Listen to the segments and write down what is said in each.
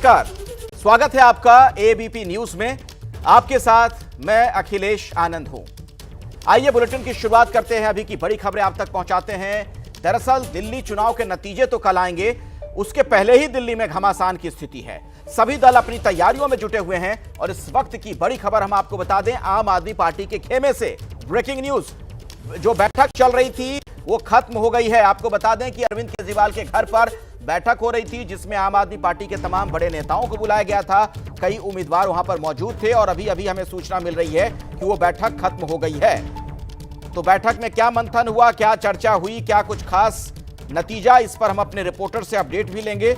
नमस्कार, स्वागत है आपका एबीपी न्यूज में। आपके साथ मैं अखिलेश आनंद हूं। आइए बुलेटिन की शुरुआत करते हैं। अभी की बड़ी खबरें आप तक पहुंचाते हैं। दरअसल दिल्ली चुनाव के नतीजे तो कल आएंगे, उसके पहले ही दिल्ली में घमासान की स्थिति है। सभी दल अपनी तैयारियों में जुटे हुए हैं और इस वक्त की बड़ी खबर हम आपको बता दें, आम आदमी पार्टी के खेमे से ब्रेकिंग न्यूज। जो बैठक चल रही थी वो खत्म हो गई है। आपको बता दें कि अरविंद केजरीवाल के घर पर बैठक हो रही थी, जिसमें आम आदमी पार्टी के तमाम बड़े नेताओं को बुलाया गया था। कई उम्मीदवार वहां पर मौजूद थे और अभी अभी हमें सूचना मिल रही है कि वो बैठक खत्म हो गई है। तो बैठक में क्या मंथन हुआ, क्या चर्चा हुई, क्या कुछ खास नतीजा, इस पर हम अपने रिपोर्टर से अपडेट भी लेंगे।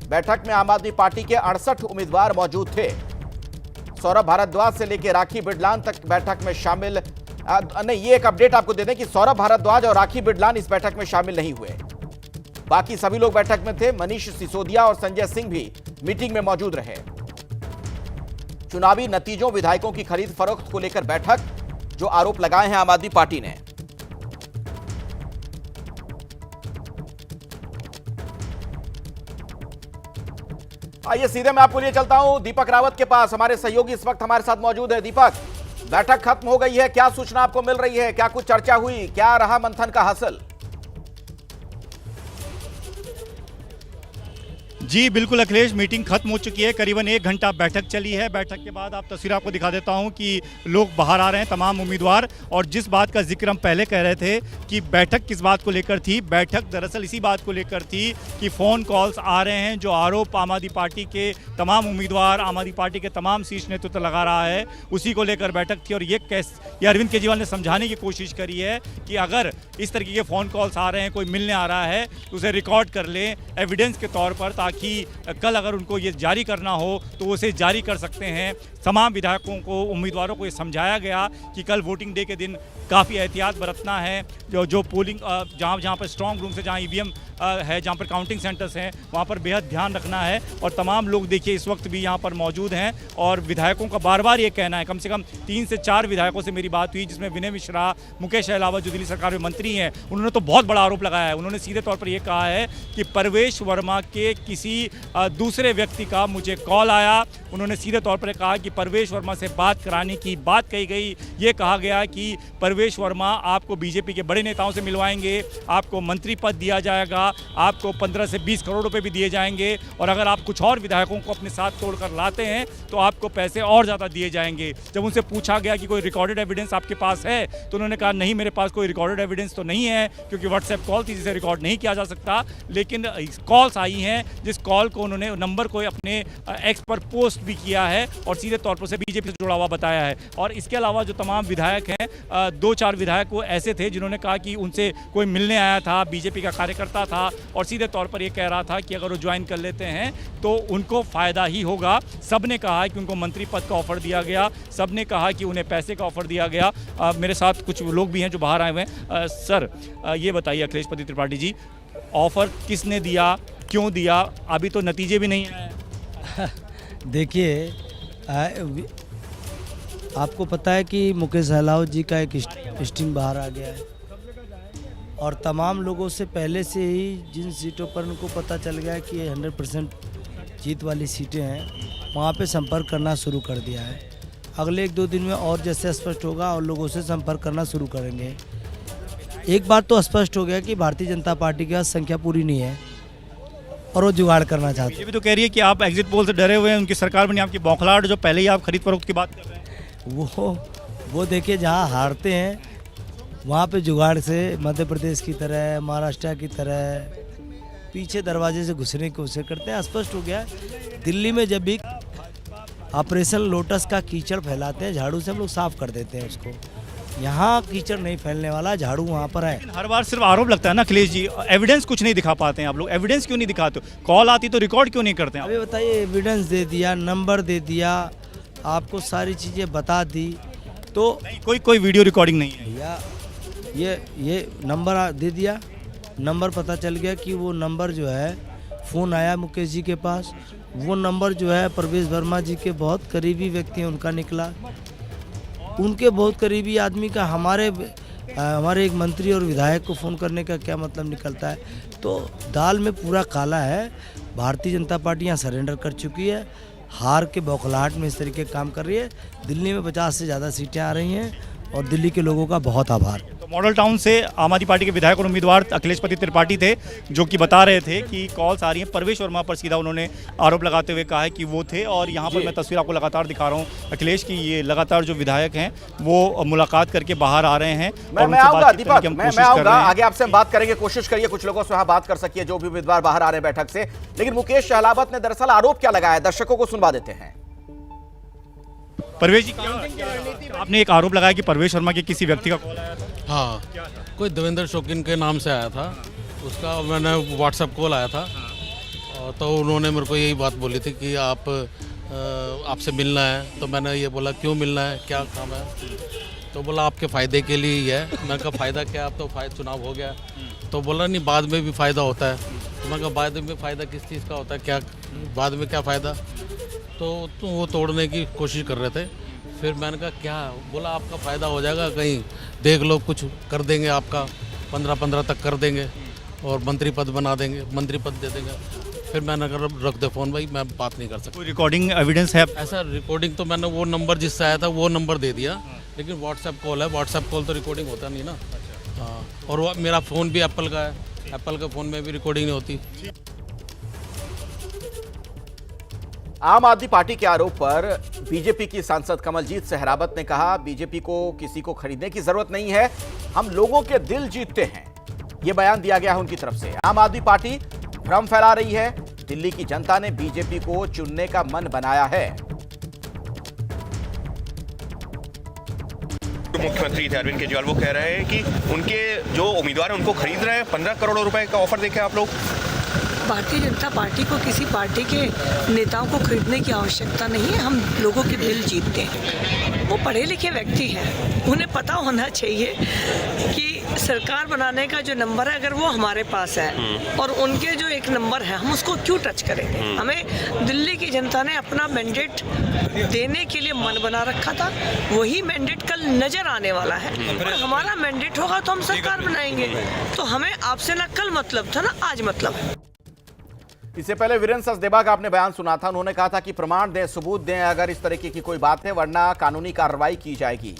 बैठक में आम आदमी पार्टी के 68 उम्मीदवार मौजूद थे। सौरभ भारद्वाज से लेकर राखी बिडलान तक बैठक में शामिल नहीं। ये एक अपडेट आपको दे दें कि सौरभ भारद्वाज और राखी बिडलान इस बैठक में शामिल नहीं हुए। बाकी सभी लोग बैठक में थे। मनीष सिसोदिया और संजय सिंह भी मीटिंग में मौजूद रहे। चुनावी नतीजों, विधायकों की खरीद फरोख्त को लेकर बैठक, जो आरोप लगाए हैं आम आदमी पार्टी ने। आइए सीधे मैं आपको लिए चलता हूं दीपक रावत के पास। हमारे सहयोगी इस वक्त हमारे साथ मौजूद है। दीपक, बैठक खत्म हो गई है, क्या सूचना आपको मिल रही है, क्या कुछ चर्चा हुई, क्या रहा मंथन का हासिल? जी बिल्कुल अखिलेश, मीटिंग खत्म हो चुकी है। करीबन 1 घंटा बैठक चली है। बैठक के बाद आप तस्वीर आपको दिखा देता हूं कि लोग बाहर आ रहे हैं, तमाम उम्मीदवार। और जिस बात का जिक्र हम पहले कह रहे थे कि बैठक किस बात को लेकर थी, बैठक दरअसल इसी बात को लेकर थी कि फ़ोन कॉल्स आ रहे हैं। जो आरोप आम आदमी पार्टी के तमाम उम्मीदवार, आम आदमी पार्टी के तमाम शीर्ष नेतृत्व लगा रहा है, उसी को लेकर बैठक थी। और ये अरविंद केजरीवाल ने समझाने की कोशिश करी है कि अगर इस तरीके के फ़ोन कॉल्स आ रहे हैं, कोई मिलने आ रहा है, तो उसे रिकॉर्ड कर लें एविडेंस के तौर पर, ताकि कल अगर उनको ये जारी करना हो तो उसे जारी कर सकते हैं। तमाम विधायकों को, उम्मीदवारों को ये समझाया गया कि कल वोटिंग डे के दिन काफ़ी एहतियात बरतना है। जो पोलिंग जहाँ पर स्ट्रॉन्ग रूम से, जहाँ ईवीएम है, जहाँ पर काउंटिंग सेंटर्स हैं, वहाँ पर बेहद ध्यान रखना है। और तमाम लोग देखिए इस वक्त भी यहाँ पर मौजूद हैं। और विधायकों का बार बार ये कहना है, कम से कम 3 से 4 विधायकों से मेरी बात हुई, जिसमें विनय मिश्रा, मुकेश अहलावत जो दिल्ली सरकार में मंत्री हैं, उन्होंने तो बहुत बड़ा आरोप लगाया है। उन्होंने सीधे तौर पर यह कहा है कि परवेश वर्मा के किसी दूसरे व्यक्ति का मुझे कॉल आया। उन्होंने सीधे तौर पर कहा कि परवेश वर्मा से बात कराने की बात कही गई। ये कहा गया कि परवेश वर्मा आपको बीजेपी के बड़े नेताओं से मिलवाएंगे, आपको मंत्री पद दिया जाएगा, आपको 15 से 20 करोड़ रुपए भी दिए जाएंगे, और अगर आप कुछ और विधायकों को अपने साथ तोड़कर लाते हैं तो आपको पैसे और ज़्यादा दिए जाएंगे। जब उनसे पूछा गया कि कोई रिकॉर्डेड एविडेंस आपके पास है, तो उन्होंने कहा नहीं, मेरे पास कोई रिकॉर्डेड एविडेंस तो नहीं है, क्योंकि व्हाट्सएप कॉल थी जिसे रिकॉर्ड नहीं किया जा सकता। लेकिन कॉल्स आई हैं, जिस कॉल को उन्होंने नंबर को अपने एक्स पर पोस्ट भी किया है और सीधे तौर पर उसे बीजेपी से जुड़ा हुआ बताया है। और इसके अलावा जो तमाम विधायक हैं, 2-4 विधायक वो ऐसे थे जिन्होंने कहा कि उनसे कोई मिलने आया था, बीजेपी का कार्यकर्ता था, और सीधे तौर पर ये कह रहा था कि अगर वो ज्वाइन कर लेते हैं तो उनको फ़ायदा ही होगा। सब ने कहा कि उनको मंत्री पद का ऑफर दिया गया, सब ने कहा कि उन्हें पैसे का ऑफर दिया गया। मेरे साथ कुछ लोग भी हैं जो बाहर आए हुए हैं। सर ये बताइए अखिलेश पति त्रिपाठी जी, ऑफर किसने दिया, क्यों दिया, अभी तो नतीजे भी नहीं आए? देखिए, आपको पता है कि मुकेश अहलावत जी का एक स्टिंग बाहर आ गया है, और तमाम लोगों से पहले से ही जिन सीटों पर उनको पता चल गया कि ये 100% जीत वाली सीटें हैं, वहाँ पे संपर्क करना शुरू कर दिया है। अगले 1-2 दिन में और जैसे स्पष्ट होगा और लोगों से संपर्क करना शुरू करेंगे। एक बात तो स्पष्ट हो गया कि भारतीय जनता पार्टी के पास संख्या पूरी नहीं है और वो जुगाड़ करना चाहते हैं। बीजेपी तो कह रही है कि आप एग्जिट पोल से डरे हुए हैं, उनकी सरकार बनी, आपकी बौखलाहट, जो पहले ही आप खरीद फरोख्त की बात कर रहे हैं। वो देखिए, जहाँ हारते हैं वहाँ पे जुगाड़ से मध्य प्रदेश की तरह, महाराष्ट्र की तरह पीछे दरवाजे से घुसने की कोशिश करते हैं। स्पष्ट हो गया है, दिल्ली में जब भी ऑपरेशन लोटस का कीचड़ फैलाते हैं, झाड़ू से हम लोग साफ कर देते हैं उसको। यहाँ कीचड़ नहीं फैलने वाला, झाड़ू वहाँ पर है। हर बार सिर्फ आरोप लगता है ना अखिलेश जी, एविडेंस कुछ नहीं दिखा पाते हैं आप लोग। एविडेंस क्यों नहीं दिखाते? कॉल आती तो रिकॉर्ड क्यों नहीं करते हैं? अभी बताइए, एविडेंस दे दिया, नंबर दे दिया, आपको सारी चीज़ें बता दी, तो कोई वीडियो रिकॉर्डिंग नहीं है भैया। ये नंबर दे दिया, नंबर पता चल गया कि वो नंबर जो है, फ़ोन आया मुकेश जी के पास, वो नंबर जो है परवेश वर्मा जी के बहुत करीबी व्यक्ति हैं उनका निकला। उनके बहुत करीबी आदमी का हमारे एक मंत्री और विधायक को फ़ोन करने का क्या मतलब निकलता है? तो दाल में पूरा काला है। भारतीय जनता पार्टी यहाँ सरेंडर कर चुकी है, हार के बौखलाहट में इस तरीके काम कर रही है। दिल्ली में 50 से ज़्यादा सीटें आ रही हैं और दिल्ली के लोगों का बहुत आभार। तो मॉडल टाउन से आम आदमी पार्टी के विधायक और उम्मीदवार अखिलेश पति त्रिपाठी थे, जो कि बता रहे थे कि कॉल्स आ रही हैं। परवेश वर्मा पर सीधा उन्होंने आरोप लगाते हुए कहा है कि वो थे। और यहाँ पर मैं तस्वीर आपको लगातार दिखा रहा हूँ अखिलेश की, ये लगातार जो विधायक हैं वो मुलाकात करके बाहर आ रहे हैं। मैं आऊंगा दीपक, मैं आऊंगा आगे, आपसे हम बात करेंगे, कोशिश करिए कुछ लोगों से वहां बात कर सकिए जो भी उम्मीदवार बाहर आ रहे हैं बैठक से। लेकिन मुकेश सहलावत ने दरअसल आरोप क्या लगाया, दर्शकों को सुनवा देते हैं। परवेश जी, आपने एक आरोप लगाया कि परवेश वर्मा के किसी व्यक्ति का कॉल आया था। हाँ, कोई देवेंद्र शौकीन के नाम से आया था, उसका मैंने व्हाट्सएप कॉल आया था। और तो उन्होंने मेरे को यही बात बोली थी कि आपसे मिलना है। तो मैंने ये बोला क्यों मिलना है, क्या काम है? तो बोला आपके फ़ायदे के लिए ही है। मैंने कहा फ़ायदा क्या, अब तो चुनाव हो गया। तो बोला नहीं, बाद में भी फ़ायदा होता है। तो मैंने कहा बाद में फ़ायदा किस चीज़ का होता है, क्या बाद में क्या फ़ायदा? तो वो तोड़ने की कोशिश कर रहे थे। फिर मैंने कहा क्या? बोला आपका फ़ायदा हो जाएगा, कहीं देख लो, कुछ कर देंगे आपका, 15-15 तक कर देंगे और मंत्री पद बना देंगे, मंत्री पद दे देंगे। फिर मैंने कहा रख दे फ़ोन भाई, मैं बात नहीं कर सकता। कोई रिकॉर्डिंग एविडेंस है? ऐसा रिकॉर्डिंग तो मैंने वो नंबर जिससे आया था वो नंबर दे दिया, लेकिन व्हाट्सएप कॉल है, व्हाट्सएप कॉल तो रिकॉर्डिंग होता नहीं ना। हाँ, और वो मेरा फ़ोन भी एप्पल का है, एप्पल के फ़ोन में भी रिकॉर्डिंग नहीं होती। आम आदमी पार्टी के आरोप पर बीजेपी की सांसद कमलजीत सहरावत ने कहा, बीजेपी को किसी को खरीदने की जरूरत नहीं है, हम लोगों के दिल जीतते हैं। यह बयान दिया गया है उनकी तरफ से। आम आदमी पार्टी भ्रम फैला रही है, दिल्ली की जनता ने बीजेपी को चुनने का मन बनाया है। मुख्यमंत्री थे अरविंद केजरीवाल, वो कह रहे हैं कि उनके जो उम्मीदवार हैं उनको खरीद रहे हैं। 15 करोड़ रुपए का ऑफर देखे आप लोग। भारतीय जनता पार्टी को किसी पार्टी के नेताओं को खरीदने की आवश्यकता नहीं है, हम लोगों के दिल जीतते हैं। वो पढ़े लिखे व्यक्ति हैं, उन्हें पता होना चाहिए कि सरकार बनाने का जो नंबर है अगर वो हमारे पास है और उनके जो एक नंबर है हम उसको क्यों टच करेंगे। हमें दिल्ली की जनता ने अपना मैंडेट देने के लिए मन बना रखा था, वही मैंडेट कल नजर आने वाला है। और हमारा मैंडेट होगा तो हम सरकार बनाएंगे। तो हमें आपसे ना कल मतलब था ना आज मतलब है। इससे पहले वीरेंद्र सचदेवा का आपने बयान सुना था, उन्होंने कहा था कि प्रमाण दें, सबूत दें अगर इस तरीके की कोई बात है, वरना कानूनी कार्रवाई की जाएगी।